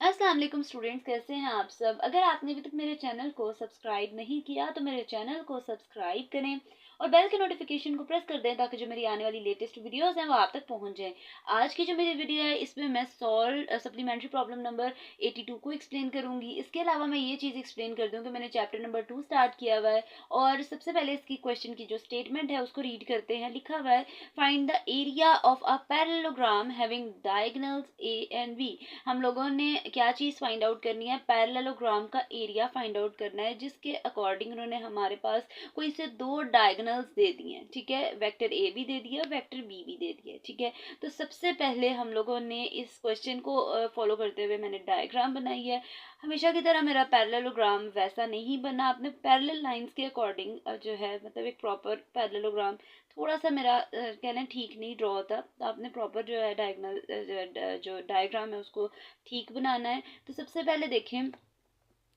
अस्सलाम वालेकुम स्टूडेंट्स, कैसे हैं आप सब। अगर आपने अभी तक मेरे चैनल को सब्सक्राइब नहीं किया तो मेरे चैनल को सब्सक्राइब करें और बेल के नोटिफिकेशन को प्रेस कर दें ताकि जो मेरी आने वाली लेटेस्ट वीडियोस हैं वो आप तक पहुंच जाएं। आज की जो मेरी वीडियो है इसमें मैं सॉल्व सप्लीमेंट्री प्रॉब्लम नंबर 82 को एक्सप्लेन करूंगी। इसके अलावा मैं ये चीज़ एक्सप्लेन कर दूं कि मैंने चैप्टर नंबर 2 स्टार्ट किया हुआ है और सबसे पहले इसकी क्वेश्चन की जो स्टेटमेंट है उसको रीड करते हैं। लिखा हुआ है, find the area of a parallelogram having diagonals a and b. हम लोगों ने क्या चीज़ फाइंड आउट करनी है, पैरेललोग्राम का एरिया फाइंड आउट करना है, जिसके अकॉर्डिंग उन्होंने हमारे पास कोई से दो डायगोनल्स दे दिए हैं। ठीक है, वेक्टर ए भी दे दिया, वेक्टर बी भी दे दिया। ठीक है, तो सबसे पहले हम लोगों ने इस क्वेश्चन को फॉलो करते हुए मैंने डायग्राम बनाई है। हमेशा की तरह मेरा पैरेललोग्राम वैसा नहीं बना, अपने पैरेलल लाइंस के अकॉर्डिंग जो है, मतलब एक प्रॉपर पैरेललोग्राम थोड़ा सा मेरा कह लें ठीक नहीं ड्रॉ था। तो आपने प्रॉपर जो है डायगनल जो डायग्राम है उसको ठीक बनाना है। तो सबसे पहले देखें,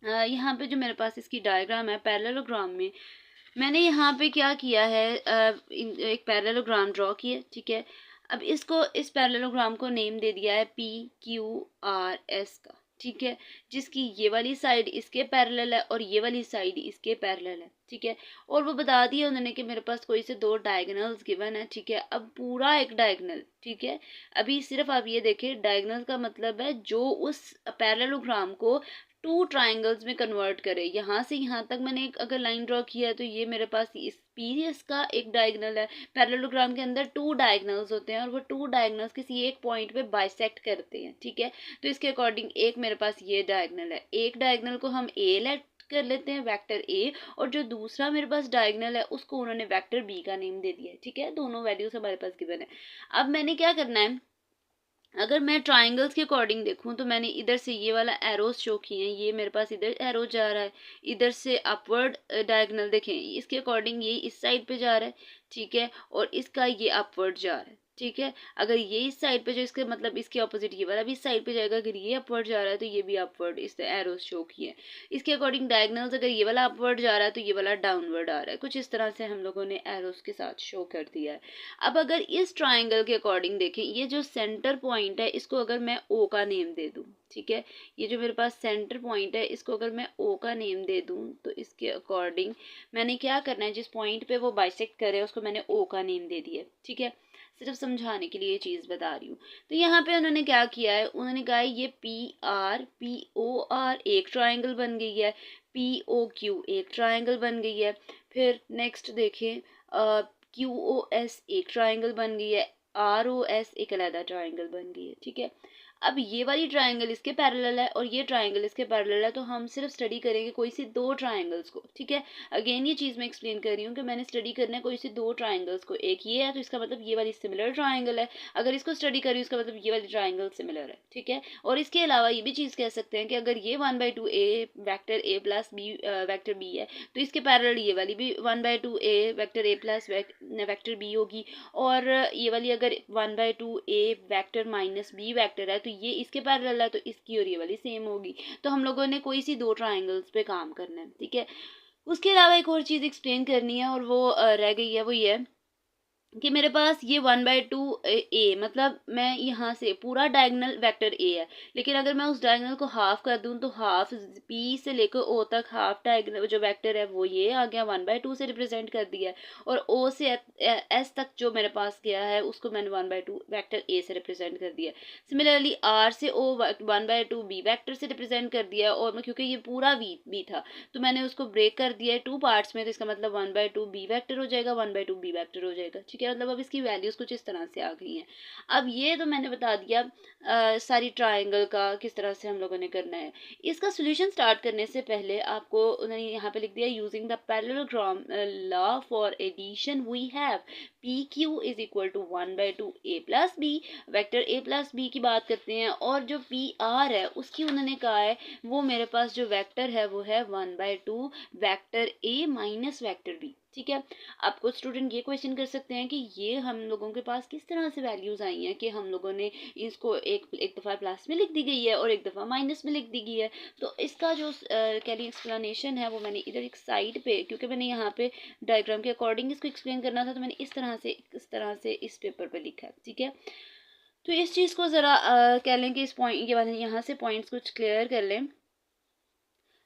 यहाँ पे जो मेरे पास इसकी डायग्राम है पैरेललोग्राम में, मैंने यहाँ पे क्या किया है, एक पैरेललोग्राम ड्रॉ किया। ठीक है, अब इसको इस पैरेललोग्राम को नेम दे दिया है पी क्यू आर एस का। ठीक है, जिसकी ये वाली साइड इसके पैरेलल है और ये वाली साइड इसके पैरेलल है। ठीक है, और वो बता दिया उन्होंने कि मेरे पास कोई से दो डायगोनल्स गिवन है। ठीक है, अब पूरा एक डायगोनल। ठीक है, अभी सिर्फ आप ये देखें, डायगोनल का मतलब है जो उस पैरेललोग्राम को टू ट्राइंगल्स में कन्वर्ट करे। यहाँ से यहाँ तक मैंने एक अगर लाइन ड्रॉ किया है तो ये मेरे पास इस पीरियस का एक डायगोनल है। पैरेललोग्राम के अंदर टू डायगोनल्स होते हैं और वो टू डायगोनल्स किसी एक पॉइंट पे बाइसेक्ट करते हैं। ठीक है, तो इसके अकॉर्डिंग एक मेरे पास ये डायगोनल है, एक डायगोनल को हम ए लेट कर लेते हैं, वेक्टर ए, और जो दूसरा मेरे पास डायगोनल है उसको उन्होंने वेक्टर बी का नेम दे दिया है। ठीक है, दोनों वैल्यूज हमारे पास गिवन है। अब मैंने क्या करना है, अगर मैं ट्राइंगल्स के अकॉर्डिंग देखूं तो मैंने इधर से ये वाला एरोस शो किए हैं, ये मेरे पास इधर एरो जा रहा है, इधर से अपवर्ड डायगोनल देखें इसके अकॉर्डिंग ये इस साइड पे जा रहा है। ठीक है, और इसका ये अपवर्ड जा रहा है। ठीक है, अगर ये इस साइड पे जो इसके मतलब इसके ऑपोजिट ये वाला भी इस साइड पे जाएगा, अगर ये अपवर्ड जा रहा है तो ये भी अपवर्ड, इस एरोस शो किए। इसके अकॉर्डिंग डायगोनल्स, अगर ये वाला अपवर्ड जा रहा है तो ये वाला डाउनवर्ड आ रहा है। कुछ इस तरह से हम लोगों ने एरोस के साथ शो कर दिया है। अब अगर इस ट्राइंगल के अकॉर्डिंग देखें, ये जो सेंटर पॉइंट है इसको अगर मैं ओ का नेम दे दूं। ठीक है, ये जो मेरे पास सेंटर पॉइंट है इसको अगर मैं ओ का नेम दे दूं तो इसके अकॉर्डिंग मैंने क्या करना है, जिस पॉइंट पे वो बाइसेक्ट करे उसको मैंने ओ का नेम दे दिया। ठीक है, सिर्फ समझाने के लिए ये चीज़ बता रही हूँ। तो यहाँ पे उन्होंने क्या किया है, उन्होंने कहा है ये पी ओ आर एक ट्राइंगल बन गई है, पी ओ क्यू एक ट्राइंगल बन गई है। फिर नेक्स्ट देखें, क्यू ओ एस एक ट्राइंगल बन गई है, आर ओ एस एक अलग ट्राइंगल बन गई है। ठीक है, अब ये वाली ट्राइंगल इसके पैरेलल है और ये ट्राइंगल इसके पैरेलल है, तो हम सिर्फ स्टडी करेंगे कोई सी दो ट्राइंगल्स को। ठीक है, अगेन ये चीज़ मैं एक्सप्लेन कर रही हूँ कि मैंने स्टडी करना है कोई सी दो ट्राइंगल्स को। एक ये है तो इसका मतलब ये वाली सिमिलर ट्राइंगल है, अगर इसको स्टडी कर रही हूँ इसका मतलब ये वाली ट्राइंगल सिमिलर है। ठीक है, और इसके अलावा ये भी चीज़ कह सकते हैं कि अगर ये 1/2 A vector A plus B vector B है तो इसके पैरेलल ये वाली भी 1/2 A vector A plus vector B होगी, और ये वाली अगर 1/2 A vector minus B vector है तो ये इसके पैरेलल है तो इसकी और ये वाली सेम होगी। तो हम लोगों ने कोई सी दो ट्राइंगल्स पे काम करना है। ठीक है, उसके अलावा एक और चीज़ एक्सप्लेन करनी है और वो रह गई है, वो ये है कि मेरे पास ये 1/2 ए, मतलब मैं यहाँ से पूरा डायगोनल वेक्टर ए है, लेकिन अगर मैं उस डायगोनल को हाफ कर दूँ तो हाफ पी से लेकर ओ तक हाफ डायगोनल जो वेक्टर है वो ये आ गया, 1/2 से रिप्रेजेंट कर दिया है, और ओ से एस तक जो मेरे पास गया है उसको मैंने 1/2 वेक्टर ए से रिप्रेजेंट कर दिया। सिमिलरली आर से ओ 1/2 बी वेक्टर से रिप्रेजेंट कर दिया, और क्योंकि ये पूरा बी था तो मैंने उसको ब्रेक कर दिया है टू पार्ट्स में, तो इसका मतलब 1/2 बी वेक्टर हो जाएगा, 1/2 बी वेक्टर हो जाएगा। ठीक है, मतलब अब इसकी वैल्यूज कुछ इस तरह से आ गई हैं। अब ये तो मैंने बता दिया सारी ट्राइंगल का किस तरह से हम लोगों ने करना है। इसका सोल्यूशन स्टार्ट करने से पहले आपको उन्होंने यहाँ पे लिख दिया, using the parallelogram law for addition we have p q is equal to 1/2 a plus b, vector a plus b की बात करते हैं, और जो पी आर है उसकी उन्होंने कहा है वो मेरे पास जो वेक्टर है वो है 1/2 वेक्टर ए माइनस वेक्टर बी। ठीक है, अब कुछ स्टूडेंट ये क्वेश्चन कर सकते हैं कि ये हम लोगों के पास किस तरह से वैल्यूज आई हैं कि हम लोगों ने इसको एक दफ़ा प्लस में लिख दी गई है और एक दफ़ा माइनस में लिख दी गई है। तो इसका जो कह ली एक्सप्लेनेशन है वो मैंने इधर एक साइड पे, क्योंकि मैंने यहाँ पे डायग्राम के अकॉर्डिंग इसको एक्सप्लेन करना था तो मैंने इस तरह से इस पेपर पे लिखा है। ठीक है, तो इस चीज़ को ज़रा कह लें कि इस पॉइंट के बाद यहाँ से पॉइंट्स कुछ क्लियर कर लें।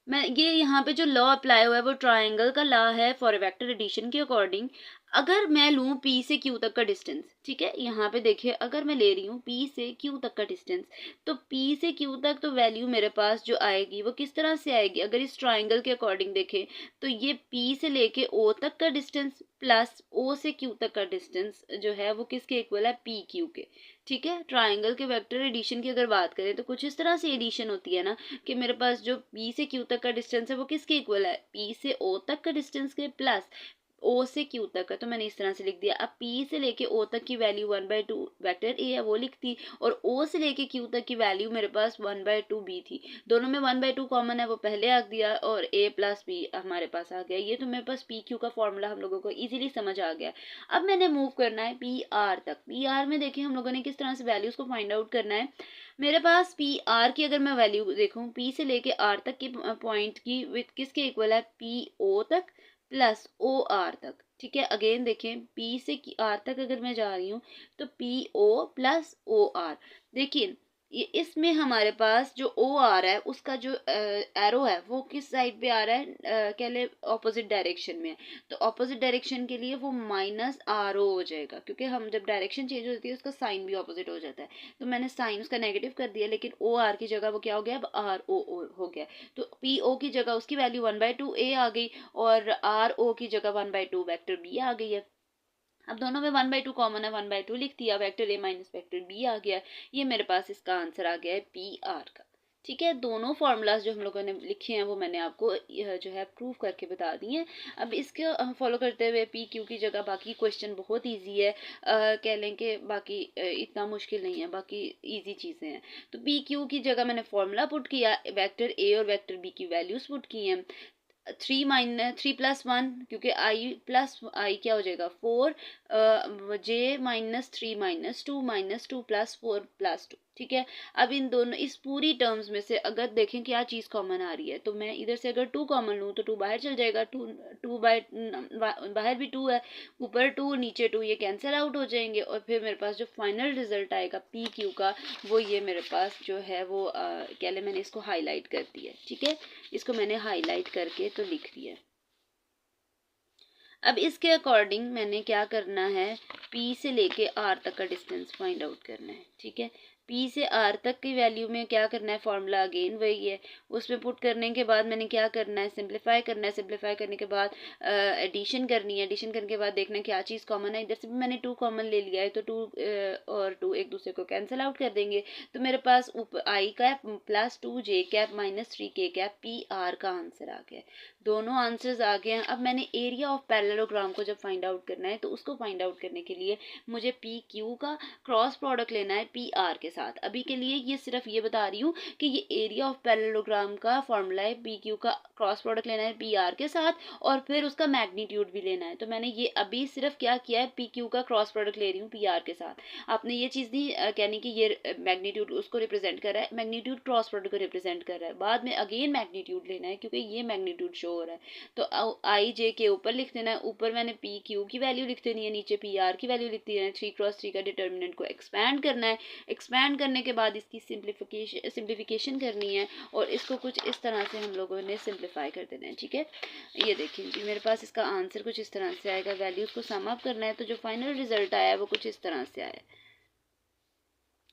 मैं ये यहाँ पे जो लॉ अप्लाई हुआ है वो ट्रायंगल का लॉ है फॉर वेक्टर एडिशन के अकॉर्डिंग। अगर मैं लूँ पी से क्यू तक का डिस्टेंस, ठीक है, यहाँ पे देखिए अगर मैं ले रही हूँ पी से क्यू तक का डिस्टेंस, तो पी से क्यू तक तो वैल्यू मेरे पास जो आएगी वो किस तरह से आएगी, अगर इस ट्रायंगल के अकॉर्डिंग देखें तो ये पी से लेके ओ तक का डिस्टेंस प्लस ओ से क्यू तक का डिस्टेंस जो है वो किसके इक्वल है, पी क्यू के। ठीक है, ट्राइंगल के वेक्टर एडिशन की अगर बात करें तो कुछ इस तरह से एडिशन होती है ना कि मेरे पास जो पी से क्यू तक का डिस्टेंस है वो किसके इक्वल है, पी से ओ तक का डिस्टेंस के प्लस ओ से क्यू तक है। तो मैंने इस तरह से लिख दिया। अब पी से लेके ओ तक की वैल्यू 1/2 वेक्टर ए है वो लिखती, और ओ से लेके क्यू तक की वैल्यू मेरे पास 1/2 बी थी। दोनों में 1/2 कॉमन है वो पहले आ दिया, और ए प्लस बी हमारे पास आ गया। ये तो मेरे पास पी क्यू का फॉर्मूला हम लोगों को इजीली समझ आ गया। अब मैंने मूव करना है पी आर तक। पी आर में देखिए हम लोगों ने किस तरह से वैल्यूज को फाइंड आउट करना है। मेरे पास पी आर की अगर मैं वैल्यू देखूं, पी से लेके आर तक की पॉइंट की विथ किसके इक्वल है, पी ओ तक प्लस ओ आर तक। ठीक है, अगेन देखें पी से आर तक अगर मैं जा रही हूँ तो p o plus o r. देखिए ये इसमें हमारे पास जो ओ आ रहा है उसका जो एरो है वो किस साइड पे आ रहा है, कह ले ऑपोजिट डायरेक्शन में है। तो ऑपोजिट डायरेक्शन के लिए वो माइनस आर ओ हो जाएगा, क्योंकि हम जब डायरेक्शन चेंज होती है उसका साइन भी ऑपोजिट हो जाता है। तो मैंने साइन उसका नेगेटिव कर दिया, लेकिन ओ आर की जगह वो क्या हो गया, अब आर ओ हो गया। तो पी ओ की जगह उसकी वैल्यू 1/2 ए आ गई, और आर ओ की जगह 1/2 वेक्टर बी आ गई है। अब दोनों में 1/2 कॉमन है, 1/2 लिख दिया, वेक्टर ए माइनस वेक्टर बी आ गया। ये मेरे पास इसका आंसर आ गया है पी आर का। ठीक है, दोनों फार्मूलाज जो हम लोगों ने लिखे हैं वो मैंने आपको यह जो है प्रूव करके बता दिए हैं। अब इसके फॉलो करते हुए पी क्यू की जगह बाकी क्वेश्चन बहुत इजी है, कह लें कि बाकी इतना मुश्किल नहीं है, बाकी इजी चीज़ें हैं। तो पी क्यू की जगह मैंने फार्मूला पुट किया, वेक्टर ए और वेक्टर बी की वैल्यूज पुट की हैं। 3+1, क्योंकि आई प्लस आई क्या हो जाएगा 4, जे -3 -2 -2 +4 +2। ठीक है, अब इन दोनों इस पूरी टर्म्स में से अगर देखें क्या चीज़ कॉमन आ रही है, तो मैं इधर से अगर 2 कॉमन लूँ तो 2 बाहर चल जाएगा। 2 बाहर भी 2 है, ऊपर 2 नीचे 2, ये कैंसिल आउट हो जाएंगे, और फिर मेरे पास जो फाइनल रिजल्ट आएगा पी क्यू का वो ये मेरे पास जो है वो क्या ले, मैंने इसको हाईलाइट कर दिया है। ठीक है, इसको मैंने हाईलाइट करके तो लिख दिया। अब इसके अकॉर्डिंग मैंने क्या करना है, पी से लेके आर तक का डिस्टेंस फाइंड आउट करना है। ठीक है, पी से आर तक की वैल्यू में क्या करना है, फॉर्मूला अगेन वही है, उसमें पुट करने के बाद मैंने क्या करना है, सिंप्लीफाई करना है। सिंप्लीफाई करने के बाद एडिशन करनी है। एडिशन करने के बाद देखना है क्या चीज़ कॉमन है। इधर से भी मैंने 2 कॉमन ले लिया है, तो 2 और 2 एक दूसरे को कैंसिल आउट कर देंगे। तो मेरे पास ऊपर आई कैप प्लस 2 जे कैप -3 के कैप पी आर का आंसर आ गया। दोनों आंसर्स आ गए हैं। अब मैंने एरिया ऑफ पैरेललोग्राम को जब फाइंड आउट करना है तो उसको फाइंड आउट करने के लिए मुझे पी क्यू का क्रॉस प्रोडक्ट लेना है पी आर के साथ। अभी के लिए ये सिर्फ ये बता रही हूँ कि ये एरिया ऑफ पैरेललोग्राम का फॉर्मूला है, पी क्यू का क्रॉस प्रोडक्ट लेना है पी आर के साथ, और फिर उसका मैग्नीट्यूड भी लेना है। तो मैंने ये अभी सिर्फ क्या किया है, पी क्यू का क्रॉस प्रोडक्ट ले रही हूँ पी आर के साथ। आपने ये चीज़ नहीं कहनी कि ये मैग्नीट्यूड उसको रिप्रेजेंट कर रहा है, मैग्नीट्यूड क्रॉस प्रोडक्ट को रिप्रेजेंट कर रहा है। बाद में अगेन मैग्नीट्यूड लेना है क्योंकि ये मैग्नीट्यूड शो हो रहा है। तो आई जे के ऊपर लिख देना है, ऊपर मैंने पी क्यू की वैल्यू लिख देनी है, नीचे पी आर की वैल्यू लिख देनी है। 3x3 का डिटर्मिनेंट को एक्सपैंड करना है। एक्सपैंड करने के बाद इसकी सिंप्लीफिकेशन करनी है, और इसको कुछ इस तरह से हम लोगों ने सिंप्लीफाई कर देना है। ठीक है, ये देखिए जी मेरे पास इसका आंसर कुछ इस तरह से आएगा। वैल्यूज को सम अप करना है, तो जो फाइनल रिजल्ट आया है वो कुछ इस तरह से आया,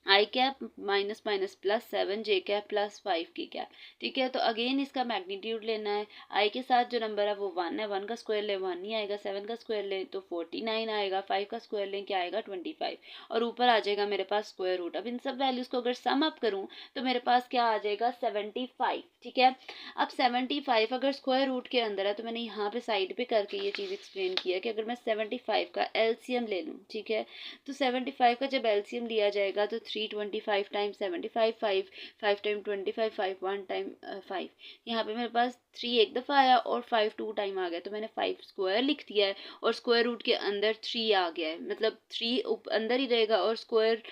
आई कैप -+7 जे कैप +5 की कैप। ठीक है, तो अगेन इसका मैग्नीट्यूड लेना है। आई के साथ जो नंबर है वो 1 है, 1 का स्क्वायर ले 1 नहीं आएगा, 7 का स्क्वायर ले तो 49 आएगा, 5 का स्क्वायर ले क्या आएगा 25, और ऊपर आ जाएगा मेरे पास स्क्वायर रूट। अब इन सब वैल्यूज को अगर सम अप करूँ तो मेरे पास क्या आ जाएगा 75। ठीक है, अब 75 अगर स्क्वायर रूट के अंदर है तो मैंने यहाँ पे साइड पे करके ये चीज़ एक्सप्लेन किया कि अगर मैं 75 का एलसीएम ले लूँ, ठीक है, तो 75 का जब एलसीएम लिया जाएगा तो 325 टाइम 75, 5 टाइम 25, 5 1 टाइम 5, यहाँ पे मेरे पास 3 एक दफ़ा आया और 5 2 टाइम आ गया, तो मैंने 5 स्क्वायर लिख दिया है, और स्क्वायर रूट के अंदर 3 आ गया है, मतलब 3 अंदर ही रहेगा, और स्क्वायर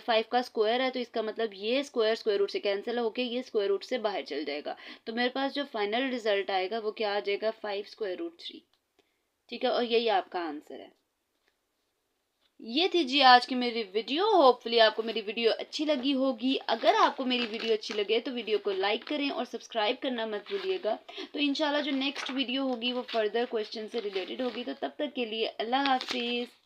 5 का स्क्वायर है, तो इसका मतलब ये स्क्वायर स्क्वायर रूट से कैंसिल होके ये स्क्वायर रूट से बाहर चल जाएगा। तो मेरे पास जो फाइनल रिजल्ट आएगा वो क्या आ जाएगा 5 स्क्वायर रूट 3। ठीक है, और यही आपका आंसर है। ये थी जी आज की मेरी वीडियो। होपफुली आपको मेरी वीडियो अच्छी लगी होगी। अगर आपको मेरी वीडियो अच्छी लगे तो वीडियो को लाइक करें और सब्सक्राइब करना मत भूलिएगा। तो इंशाल्लाह जो नेक्स्ट वीडियो होगी वो फर्दर क्वेश्चन से रिलेटेड होगी। तो तब तक के लिए अल्लाह हाफिज़।